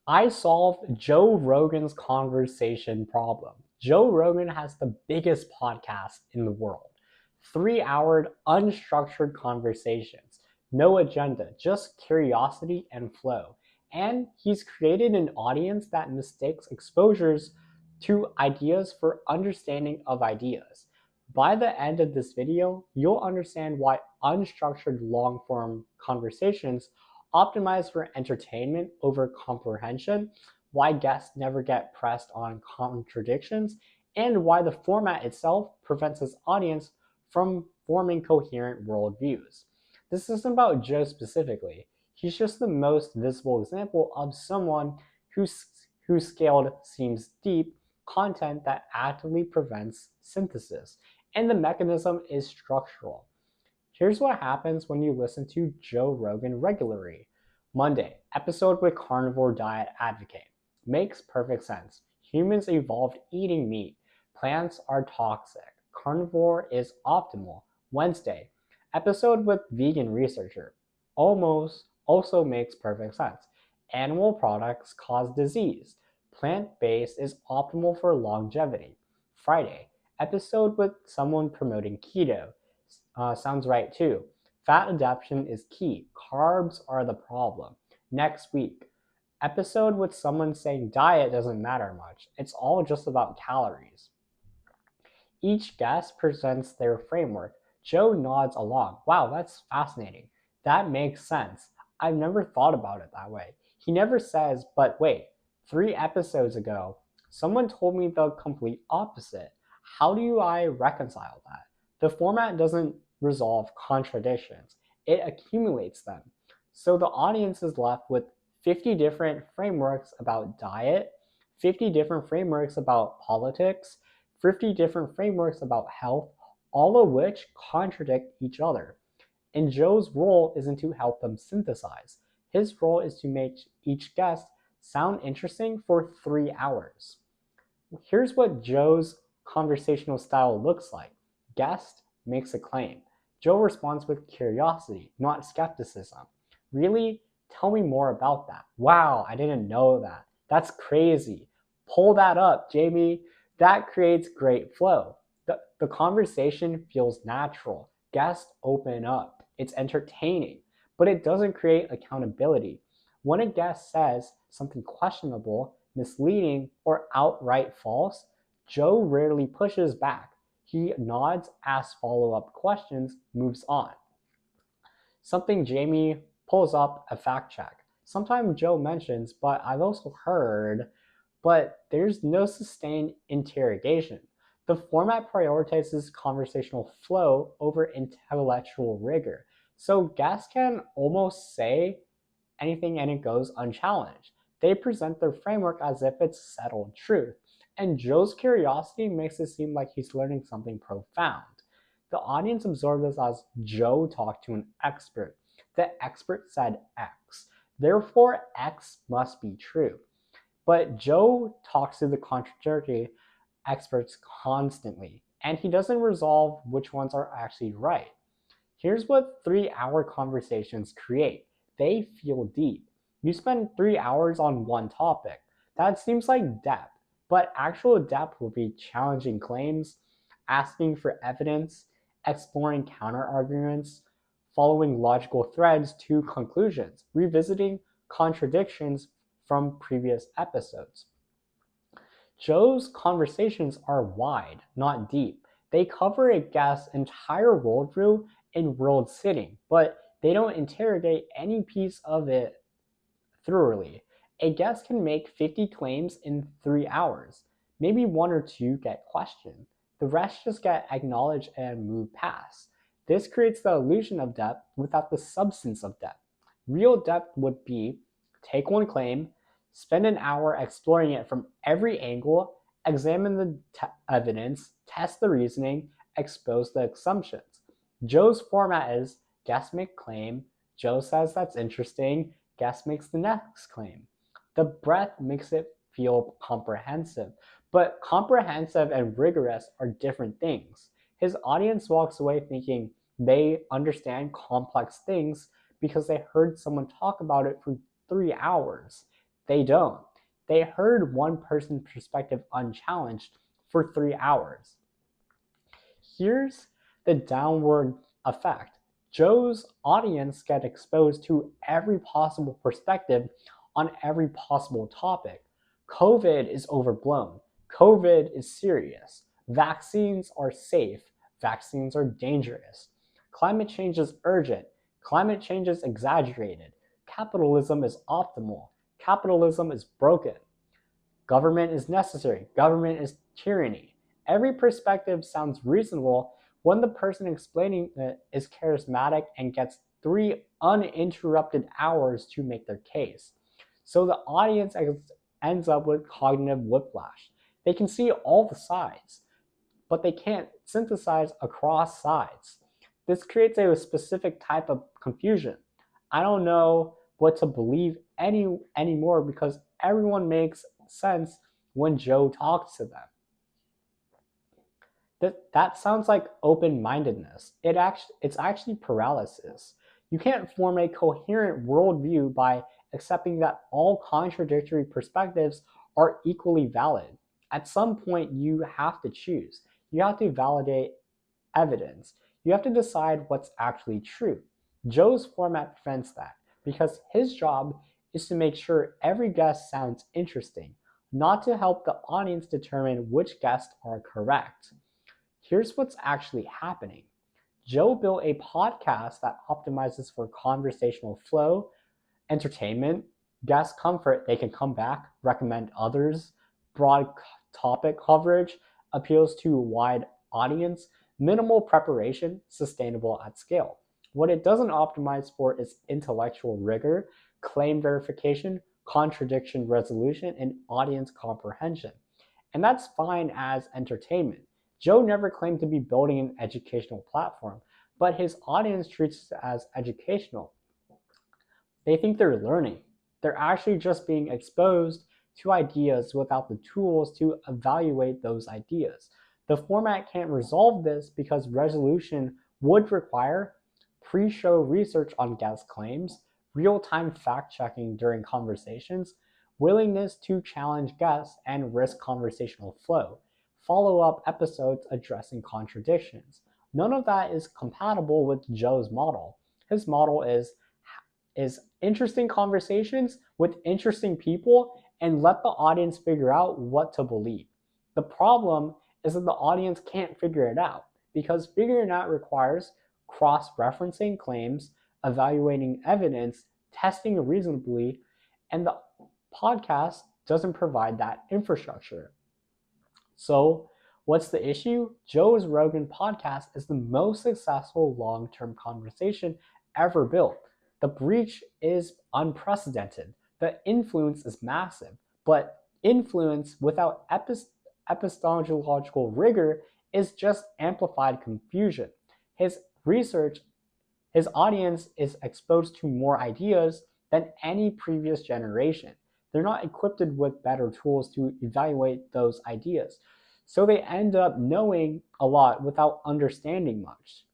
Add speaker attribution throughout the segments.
Speaker 1: I solved Joe Rogan's conversation problem. Joe Rogan has the biggest podcast in the world. 3 hour unstructured conversations. No agenda, just curiosity and flow. And he's created an audience that mistakes exposures to ideas for understanding of ideas. By the end of this video, you'll understand why unstructured long form conversations optimize for entertainment over comprehension, why guests never get pressed on contradictions, and why the format itself prevents its audience from forming coherent worldviews. This isn't about Joe specifically. He's just the most visible example of someone whose scaled seems deep content that actively prevents synthesis, and the mechanism is structural. Here's what happens when you listen to Joe Rogan regularly. Monday, episode with carnivore diet advocate. Makes perfect sense. Humans evolved eating meat. Plants are toxic. Carnivore is optimal. Wednesday, episode with vegan researcher. Almost also makes perfect sense. Animal products cause disease. Plant-based is optimal for longevity. Friday, episode with someone promoting keto. Sounds right too. Fat adaptation is key. Carbs are the problem. Next week, episode with someone saying diet doesn't matter much. It's all just about calories. Each guest presents their framework. Joe nods along. Wow, that's fascinating. That makes sense. I've never thought about it that way. He never says, but wait, 3 episodes ago, someone told me the complete opposite. How do I reconcile that? The format doesn't resolve contradictions, it accumulates them. So the audience is left with 50 different frameworks about diet, 50 different frameworks about politics, 50 different frameworks about health, all of which contradict each other. And Joe's role isn't to help them synthesize. His role is to make each guest sound interesting for 3 hours. Here's what Joe's conversational style looks like. Guest makes a claim. Joe responds with curiosity, not skepticism. Really? Tell me more about that. Wow, I didn't know that. That's crazy. Pull that up, Jamie. That creates great flow. The conversation feels natural. Guests open up. It's entertaining, but it doesn't create accountability. When a guest says something questionable, misleading, or outright false, Joe rarely pushes back. He nods, asks follow-up questions, moves on. Something Jamie pulls up a fact check. Sometimes Joe mentions, but I've also heard, but there's no sustained interrogation. The format prioritizes conversational flow over intellectual rigor. So guests can almost say anything and it goes unchallenged. They present their framework as if it's settled truth. And Joe's curiosity makes it seem like he's learning something profound. The audience absorbs this as Joe talked to an expert. The expert said X. Therefore, X must be true. But Joe talks to the contradictory experts constantly, and he doesn't resolve which ones are actually right. Here's what 3 hour conversations create. They feel deep. You spend 3 hours on one topic. That seems like depth, but actual depth will be challenging claims, asking for evidence, exploring counterarguments, following logical threads to conclusions, revisiting contradictions from previous episodes. Joe's conversations are wide, not deep. They cover a guest's entire worldview and world sitting, but they don't interrogate any piece of it thoroughly. A guest can make 50 claims in 3 hours. Maybe one or two get questioned. The rest just get acknowledged and moved past. This creates the illusion of depth without the substance of depth. Real depth would be take one claim, spend an hour exploring it from every angle, examine the evidence, test the reasoning, expose the assumptions. Joe's format is guest make claim, Joe says that's interesting, guest makes the next claim. The breadth makes it feel comprehensive, but comprehensive and rigorous are different things. His audience walks away thinking they understand complex things because they heard someone talk about it for 3 hours. They don't. They heard one person's perspective unchallenged for 3 hours. Here's the downward effect. Joe's audience get exposed to every possible perspective on every possible topic. COVID is overblown. COVID is serious. Vaccines are safe. Vaccines are dangerous. Climate change is urgent. Climate change is exaggerated. Capitalism is optimal. Capitalism is broken. Government is necessary. Government is tyranny. Every perspective sounds reasonable when the person explaining it is charismatic and gets 3 uninterrupted hours to make their case. So the audience ends up with cognitive whiplash. They can see all the sides, but they can't synthesize across sides. This creates a specific type of confusion. I don't know what to believe anymore because everyone makes sense when Joe talks to them. That sounds like open-mindedness. It's actually paralysis. You can't form a coherent worldview by accepting that all contradictory perspectives are equally valid. At some point, you have to choose. You have to validate evidence. You have to decide what's actually true. Joe's format prevents that because his job is to make sure every guest sounds interesting, not to help the audience determine which guests are correct. Here's what's actually happening. Joe built a podcast that optimizes for conversational flow, entertainment, guest comfort. They can come back, recommend others, broad topic coverage, appeals to a wide audience, minimal preparation, sustainable at scale. What it doesn't optimize for is intellectual rigor, claim verification, contradiction resolution, and audience comprehension. And that's fine as entertainment. Joe never claimed to be building an educational platform, but his audience treats it as educational. They think they're learning. They're actually just being exposed to ideas without the tools to evaluate those ideas. The format can't resolve this because resolution would require pre-show research on guest claims, real-time fact-checking during conversations, willingness to challenge guests and risk conversational flow, follow-up episodes addressing contradictions. None of that is compatible with Joe's model. His model is interesting conversations with interesting people and let the audience figure out what to believe. The problem is that the audience can't figure it out because figuring it out requires cross-referencing claims, evaluating evidence, testing reasonably, and the podcast doesn't provide that infrastructure. So, what's the issue? Joe Rogan podcast is the most successful long-term conversation ever built. The breach is unprecedented. The influence is massive, but influence without epistemological rigor is just amplified confusion. His research, his audience is exposed to more ideas than any previous generation. They're not equipped with better tools to evaluate those ideas. So they end up knowing a lot without understanding much.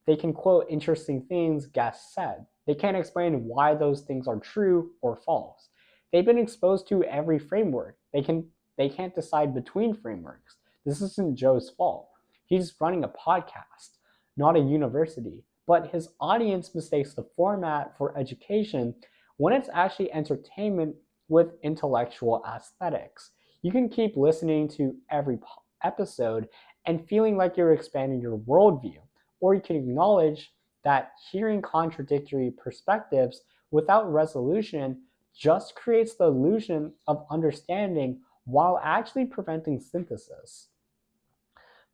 Speaker 1: They can quote interesting things guests said. They can't explain why those things are true or false. They've been exposed to every framework. They can't decide between frameworks. This isn't Joe's fault. He's running a podcast, not a university. But his audience mistakes the format for education when it's actually entertainment with intellectual aesthetics. You can keep listening to every episode and feeling like you're expanding your worldview, or you can acknowledge that hearing contradictory perspectives without resolution just creates the illusion of understanding while actually preventing synthesis.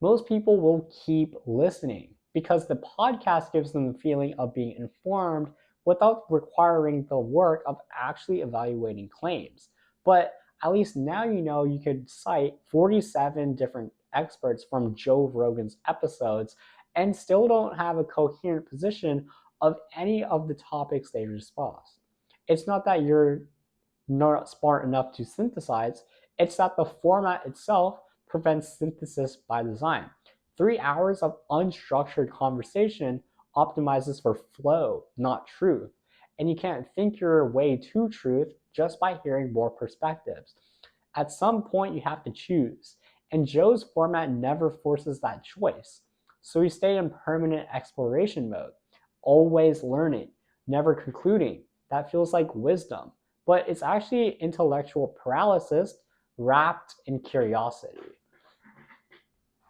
Speaker 1: Most people will keep listening because the podcast gives them the feeling of being informed without requiring the work of actually evaluating claims. But at least now you know you could cite 47 different experts from Joe Rogan's episodes and still don't have a coherent position of any of the topics they discuss. It's not that you're not smart enough to synthesize, it's that the format itself prevents synthesis by design. 3 hours of unstructured conversation optimizes for flow, not truth. And you can't think your way to truth just by hearing more perspectives. At some point, you have to choose, and Joe's format never forces that choice. So we stay in permanent exploration mode, always learning, never concluding. That feels like wisdom, but it's actually intellectual paralysis wrapped in curiosity.